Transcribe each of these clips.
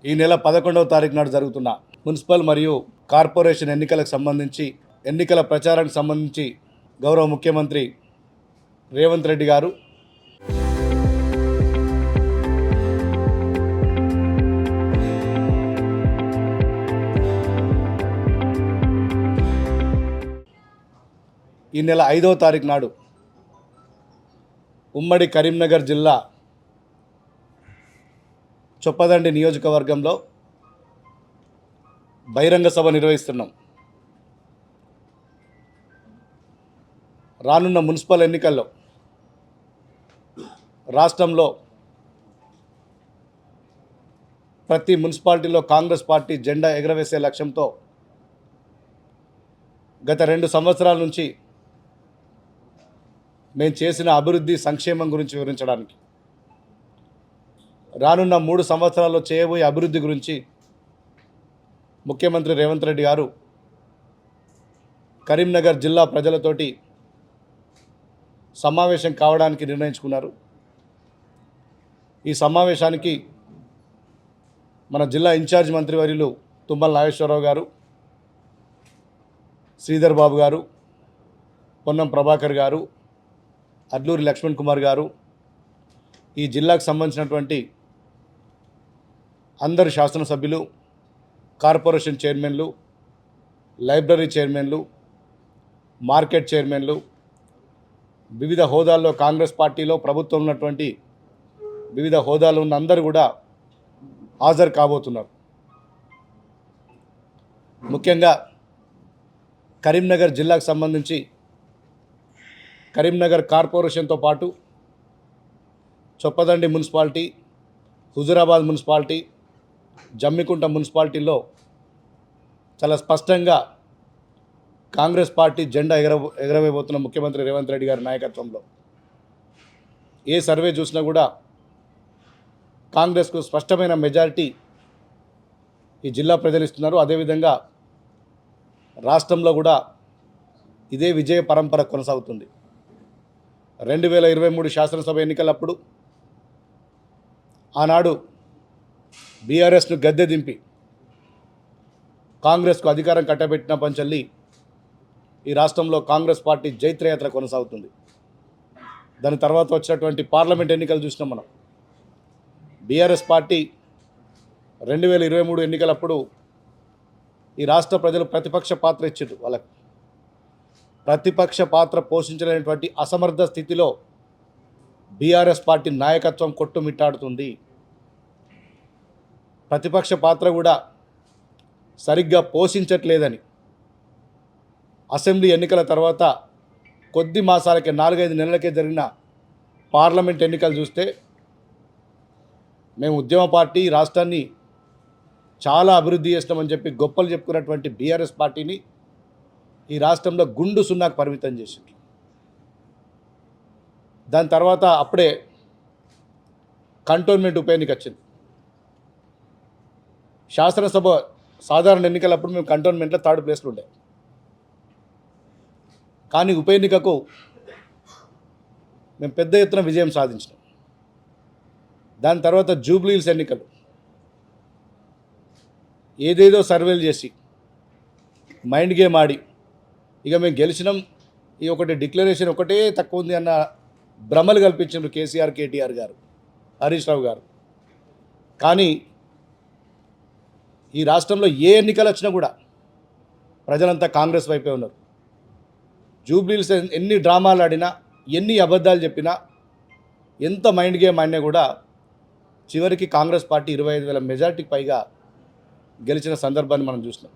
ఈ నెల 11వ తారీఖు నాడు జరుగుతున్న మున్సిపల్ మరియు కార్పొరేషన్ ఎన్నికలకు సంబంధించి ఎన్నికల ప్రచారానికి సంబంధించి గౌరవ ముఖ్యమంత్రి రేవంత్ రెడ్డి గారు ఈ నెల 5వ తారీఖు నాడు ఉమ్మడి కరీంనగర్ జిల్లా చొప్పదండి నియోజకవర్గంలో బహిరంగ సభ నిర్వహిస్తున్నాం. రానున్న మున్సిపల్ ఎన్నికల్లో రాష్ట్రంలో ప్రతి మున్సిపాలిటీలో కాంగ్రెస్ పార్టీ జెండా ఎగరవేసే లక్ష్యంతో గత 2 సంవత్సరాల నుంచి మేము చేసిన అభివృద్ధి సంక్షేమం గురించి వివరించడానికి, రానున్న 3 సంవత్సరాల్లో చేయబోయే అభివృద్ధి గురించి ముఖ్యమంత్రి రేవంత్ రెడ్డి గారు కరీంనగర్ జిల్లా ప్రజలతోటి సమావేశం కావడానికి నిర్ణయించుకున్నారు. ఈ సమావేశానికి మన జిల్లా ఇన్ఛార్జ్ మంత్రివర్యులు తుమ్మల నాగేశ్వరరావు గారు, శ్రీధర్ బాబు గారు, పొన్నం ప్రభాకర్ గారు, అడ్లూరి లక్ష్మణ్ కుమార్ గారు, ఈ జిల్లాకు సంబంధించినటువంటి అందరు శాసనసభ్యులు, కార్పొరేషన్ చైర్మన్లు, లైబ్రరీ చైర్మన్లు, మార్కెట్ చైర్మన్లు, వివిధ హోదాల్లో కాంగ్రెస్ పార్టీలో ప్రభుత్వం ఉన్నటువంటి వివిధ హోదాలు ఉన్న అందరూ కూడా హాజరు కాబోతున్నారు. ముఖ్యంగా కరీంనగర్ జిల్లాకు సంబంధించి కరీంనగర్ కార్పొరేషన్తో పాటు చొప్పదండి మున్సిపాలిటీ, హుజురాబాద్ మున్సిపాలిటీ, జమ్మికుంట మున్సిపాలిటీలో చాలా స్పష్టంగా కాంగ్రెస్ పార్టీ జెండా ఎగరవేయబోతున్న ముఖ్యమంత్రి రేవంత్ రెడ్డి గారి నాయకత్వంలో ఏ సర్వే చూసినా కూడా కాంగ్రెస్కు స్పష్టమైన మెజారిటీ ఈ జిల్లా ప్రజలు ఇస్తున్నారు. అదేవిధంగా రాష్ట్రంలో కూడా ఇదే విజయ పరంపర కొనసాగుతుంది. 2023 శాసనసభ ఎన్నికలప్పుడు ఆనాడు బీఆర్ఎస్ను గద్దె దింపి కాంగ్రెస్కు అధికారం కట్టబెట్టిన పంచల్లి ఈ రాష్ట్రంలో కాంగ్రెస్ పార్టీ జైత్రయాత్ర కొనసాగుతుంది. దాని తర్వాత వచ్చినటువంటి పార్లమెంట్ ఎన్నికలు చూసినాం మనం. బీఆర్ఎస్ పార్టీ 2023 ఎన్నికలప్పుడు ఈ రాష్ట్ర ప్రజలు ప్రతిపక్ష పాత్ర ఇచ్చారు. వాళ్ళకు ప్రతిపక్ష పాత్ర పోషించలేనటువంటి అసమర్థ స్థితిలో బీఆర్ఎస్ పార్టీ నాయకత్వం కొట్టుమిట్టాడుతుంది. ప్రతిపక్ష పాత్ర కూడా సరిగ్గా పోషించట్లేదని అసెంబ్లీ ఎన్నికల తర్వాత కొద్ది మాసాలకే 4-5 నెలలకే జరిగిన పార్లమెంట్ ఎన్నికలు చూస్తే మేము ఉద్యమ పార్టీ, రాష్ట్రాన్ని చాలా అభివృద్ధి చేస్తామని చెప్పి గొప్పలు చెప్పుకున్నటువంటి బీఆర్ఎస్ పార్టీని ఈ రాష్ట్రంలో గుండు సున్నాకు పరిమితం చేసింది. దాని తర్వాత అప్పుడే కంటోన్మెంట్ ఉప ఎన్నిక వచ్చింది. శాసనసభ సాధారణ ఎన్నికలప్పుడు మేము కంటోన్మెంట్లో 3rd ప్లేస్లో ఉండే, కానీ ఉప ఎన్నికకు మేము పెద్ద ఎత్తున విజయం సాధించినాం. దాని తర్వాత జూబ్లీహిల్స్ ఎన్నికలు ఏదేదో సర్వేలు చేసి మైండ్ గేమ్ ఆడి ఇక మేము గెలిచినాం, ఈ ఒకటి డిక్లరేషన్ ఒకటే తక్కువ ఉంది అన్న భ్రమలు కల్పించారు కేసీఆర్, కేటీఆర్ గారు, హరీష్ రావు గారు. కానీ ఈ రాష్ట్రంలో ఏ ఎన్నికలు వచ్చినా కూడా ప్రజలంతా కాంగ్రెస్ వైపే ఉన్నారు. జూబ్లీహిల్స్ ఎన్ని డ్రామాలు ఆడినా, ఎన్ని అబద్ధాలు చెప్పినా, ఎంత మైండ్ గేమ్ ఆడినా కూడా చివరికి కాంగ్రెస్ పార్టీ 25,000 మెజార్టీకి పైగా గెలిచిన సందర్భాన్ని మనం చూసినాం.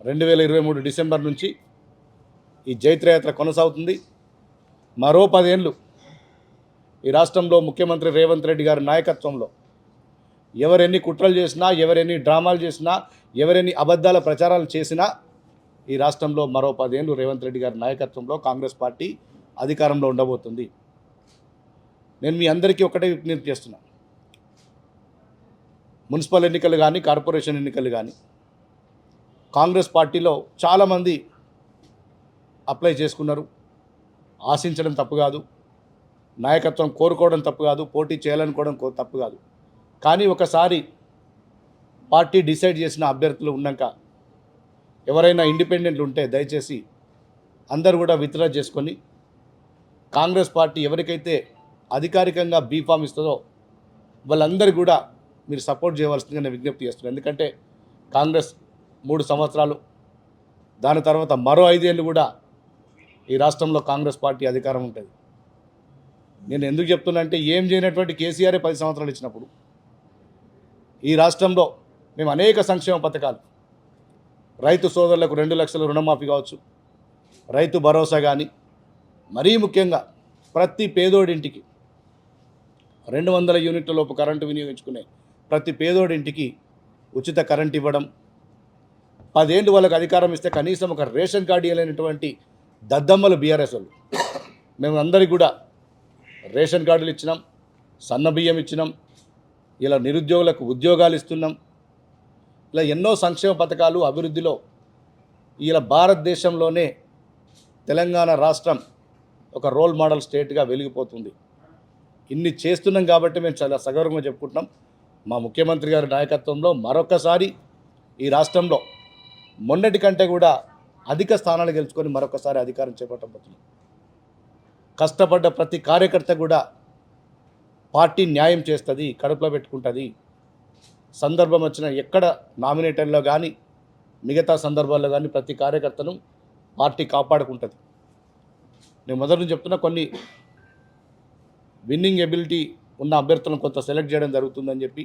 2023 డిసెంబర్ నుంచి ఈ జైత్రయాత్ర కొనసాగుతుంది. మరో 10 ఏళ్ళు ఈ రాష్ట్రంలో ముఖ్యమంత్రి రేవంత్ రెడ్డి గారి నాయకత్వంలో ఎవరెన్ని కుట్రలు చేసినా, ఎవరెన్ని డ్రామాలు చేసినా, ఎవరెన్ని అబద్ధాల ప్రచారాలు చేసినా ఈ రాష్ట్రంలో మరో 10 ఏళ్ళు రేవంత్ రెడ్డి గారి నాయకత్వంలో కాంగ్రెస్ పార్టీ అధికారంలో ఉండబోతుంది. నేను మీ అందరికీ ఒకటే విజ్ఞప్తి చేస్తున్నా, మున్సిపల్ ఎన్నికలు కానీ, కార్పొరేషన్ ఎన్నికలు కానీ కాంగ్రెస్ పార్టీలో చాలామంది అప్లై చేసుకున్నారు. ఆశించడం తప్పు కాదు, నాయకత్వం కోరుకోవడం తప్పు కాదు, పోటీ చేయాలనుకోవడం తప్పు కాదు. కానీ ఒకసారి పార్టీ డిసైడ్ చేసిన అభ్యర్థులు ఉన్నాక ఎవరైనా ఇండిపెండెంట్లు ఉంటే దయచేసి అందరూ కూడా విత్డ్రా చేసుకొని కాంగ్రెస్ పార్టీ ఎవరికైతే అధికారికంగా బీఫామ్ ఇస్తుందో వాళ్ళందరూ కూడా మీరు సపోర్ట్ చేయవలసిందిగా నేను విజ్ఞప్తి చేస్తున్నాను. ఎందుకంటే కాంగ్రెస్ 3 సంవత్సరాలు, దాని తర్వాత మరో 5 ఏళ్ళు కూడా ఈ రాష్ట్రంలో కాంగ్రెస్ పార్టీ అధికారం ఉంటుంది. నేను ఎందుకు చెప్తున్నా అంటే ఏం చేయనటువంటి కేసీఆర్ 10 సంవత్సరాలు ఇచ్చినప్పుడు ఈ రాష్ట్రంలో మేము అనేక సంక్షేమ పథకాలు, రైతు సోదరులకు 2 లక్షల రుణమాఫీ కావచ్చు, రైతు భరోసా కానీ, మరీ ముఖ్యంగా ప్రతి పేదోడింటికి 200 యూనిట్ల లోపు కరెంటు వినియోగించుకునే ప్రతి పేదోడింటికి ఉచిత కరెంట్ ఇవ్వడం, 10 ఏళ్ళు వాళ్ళకి అధికారం ఇస్తే కనీసం ఒక రేషన్ కార్డు ఇవ్వలేనటువంటి దద్దమ్మలు బీఆర్ఎస్ వాళ్ళు. మేము అందరికీ కూడా రేషన్ కార్డులు ఇచ్చినాం, సన్న బియ్యం ఇచ్చినాం, ఇలా నిరుద్యోగులకు ఉద్యోగాలు ఇస్తున్నాం. ఇలా ఎన్నో సంక్షేమ పథకాలు అభివృద్ధిలో ఇలా భారతదేశంలోనే తెలంగాణ రాష్ట్రం ఒక రోల్ మోడల్ స్టేట్గా వెలిగిపోతుంది. ఇన్ని చేస్తున్నాం కాబట్టి మేము చాలా సగర్వంగా చెప్పుకుంటున్నాం. మా ముఖ్యమంత్రి గారి నాయకత్వంలో మరొకసారి ఈ రాష్ట్రంలో మొన్నటి కంటే కూడా అధిక స్థానాలు గెలుచుకొని మరొకసారి అధికారం చేపట్టబోతున్నాం. కష్టపడ్డ ప్రతి కార్యకర్త కూడా పార్టీ న్యాయం చేస్తుంది, కడుపులో పెట్టుకుంటుంది. సందర్భం వచ్చిన ఎక్కడ నామినేటర్లో కానీ మిగతా సందర్భాల్లో కానీ ప్రతి కార్యకర్తను పార్టీ కాపాడుకుంటుంది. నేను మొదటి నుంచి చెప్తున్నా, కొన్ని విన్నింగ్ ఎబిలిటీ ఉన్న అభ్యర్థులను కొంత సెలెక్ట్ చేయడం జరుగుతుందని చెప్పి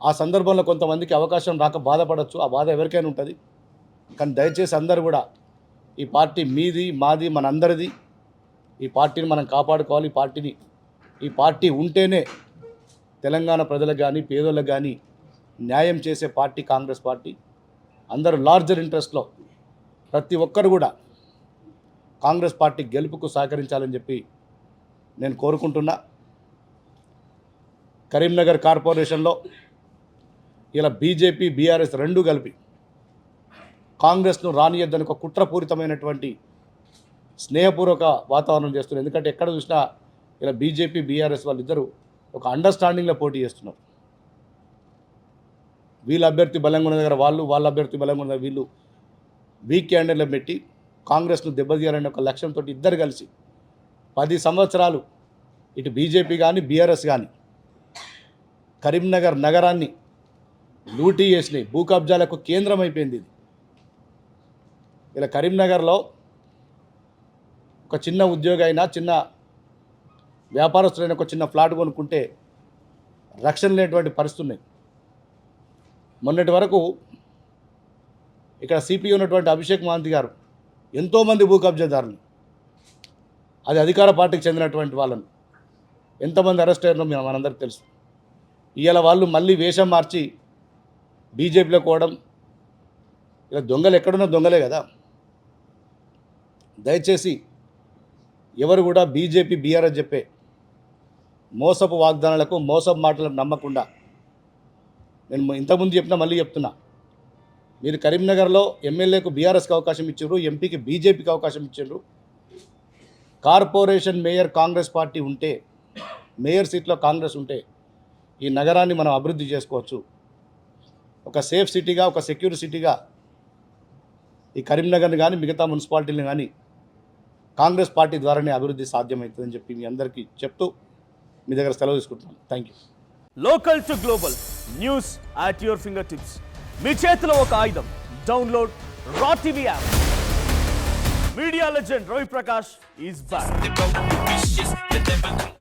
ఆ సందర్భంలో కొంతమందికి అవకాశం రాక బాధపడవచ్చు. ఆ బాధ ఎవరికైనా ఉంటుంది. కానీ దయచేసి అందరూ కూడా ఈ పార్టీ మీది, మాది, మనందరిది. ఈ పార్టీని మనం కాపాడుకోవాలి. ఈ పార్టీ ఉంటేనే తెలంగాణ ప్రజలకు కానీ పేదోళ్ళకు కానీ న్యాయం చేసే పార్టీ కాంగ్రెస్ పార్టీ. అందరూ లార్జర్ ఇంట్రెస్ట్లో ప్రతి ఒక్కరు కూడా కాంగ్రెస్ పార్టీ గెలుపుకు సహకరించాలని చెప్పి నేను కోరుకుంటున్నా. కరీంనగర్ కార్పొరేషన్లో ఇలా బీజేపీ, బీఆర్ఎస్ రెండూ కలిపి కాంగ్రెస్ను రానియద్దని ఒక కుట్రపూరితమైనటువంటి స్నేహపూర్వక వాతావరణం చేస్తున్నారు. ఎందుకంటే ఎక్కడ చూసినా ఇలా బీజేపీ, బీఆర్ఎస్ వాళ్ళిద్దరూ ఒక అండర్స్టాండింగ్లో పోటీ చేస్తున్నారు. వీళ్ళ అభ్యర్థి బలంగా ఉన్న దగ్గర వాళ్ళ అభ్యర్థి బలంగా ఉన్న వీళ్ళు వీక్ క్యాండిడేట్లను పెట్టి కాంగ్రెస్ను దెబ్బతీయాలనే ఒక లక్ష్యంతో ఇద్దరు కలిసి 10 సంవత్సరాలు ఇటు బీజేపీ కానీ బీఆర్ఎస్ కానీ కరీంనగర్ నగరాన్ని లూటీ చేసినాయి. భూ కబ్జాలకు కేంద్రం అయిపోయింది ఇది. ఇలా కరీంనగర్లో ఒక చిన్న ఉద్యోగి అయినా, చిన్న వ్యాపారస్తులైన ఒక చిన్న ఫ్లాట్ కొనుక్కుంటే రక్షణ లేనటువంటి పరిస్థితి ఉన్నాయి. మొన్నటి వరకు ఇక్కడ సిపి ఉన్నటువంటి అభిషేక్ మహంతి గారు ఎంతోమంది భూ కబ్జాదారులు, అది అధికార పార్టీకి చెందినటువంటి వాళ్ళను ఎంతమంది అరెస్ట్ అయ్యారో మనందరికీ తెలుసు. ఇవాళ వాళ్ళు మళ్ళీ వేషం మార్చి బీజేపీలో పోవడం, ఇలా దొంగలు ఎక్కడున్నా దొంగలే కదా. దయచేసి ఎవరు కూడా బీజేపీ, బీఆర్ఎస్ చెప్పే మోసపు వాగ్దానాలకు, మోసపు మాటలకు నమ్మకుండా, నేను ఇంతకుముందు చెప్పినా మళ్ళీ చెప్తున్నా, మీరు కరీంనగర్లో ఎమ్మెల్యేకు బీఆర్ఎస్కి అవకాశం ఇచ్చారు, ఎంపీకి బీజేపీకి అవకాశం ఇచ్చారు. కార్పొరేషన్ మేయర్ కాంగ్రెస్ పార్టీ ఉంటే, మేయర్ సీట్లో కాంగ్రెస్ ఉంటే ఈ నగరాన్ని మనం అభివృద్ధి చేసుకోవచ్చు. ఒక సేఫ్ సిటీగా, ఒక సెక్యూర్ సిటీగా ఈ కరీంనగర్ని కానీ మిగతా మున్సిపాలిటీని కానీ కాంగ్రెస్ పార్టీ ద్వారానే అభివృద్ధి సాధ్యమవుతుందని చెప్పి మీ అందరికీ చెప్తూ మీ దగ్గర సెలవు తీసుకుంటున్నాను. Thank you. Local to global news at your finger tips. మీ చేతిలో ఒక ఆయుధం. Download Raw TV app. Media legend Ravi Prakash is back.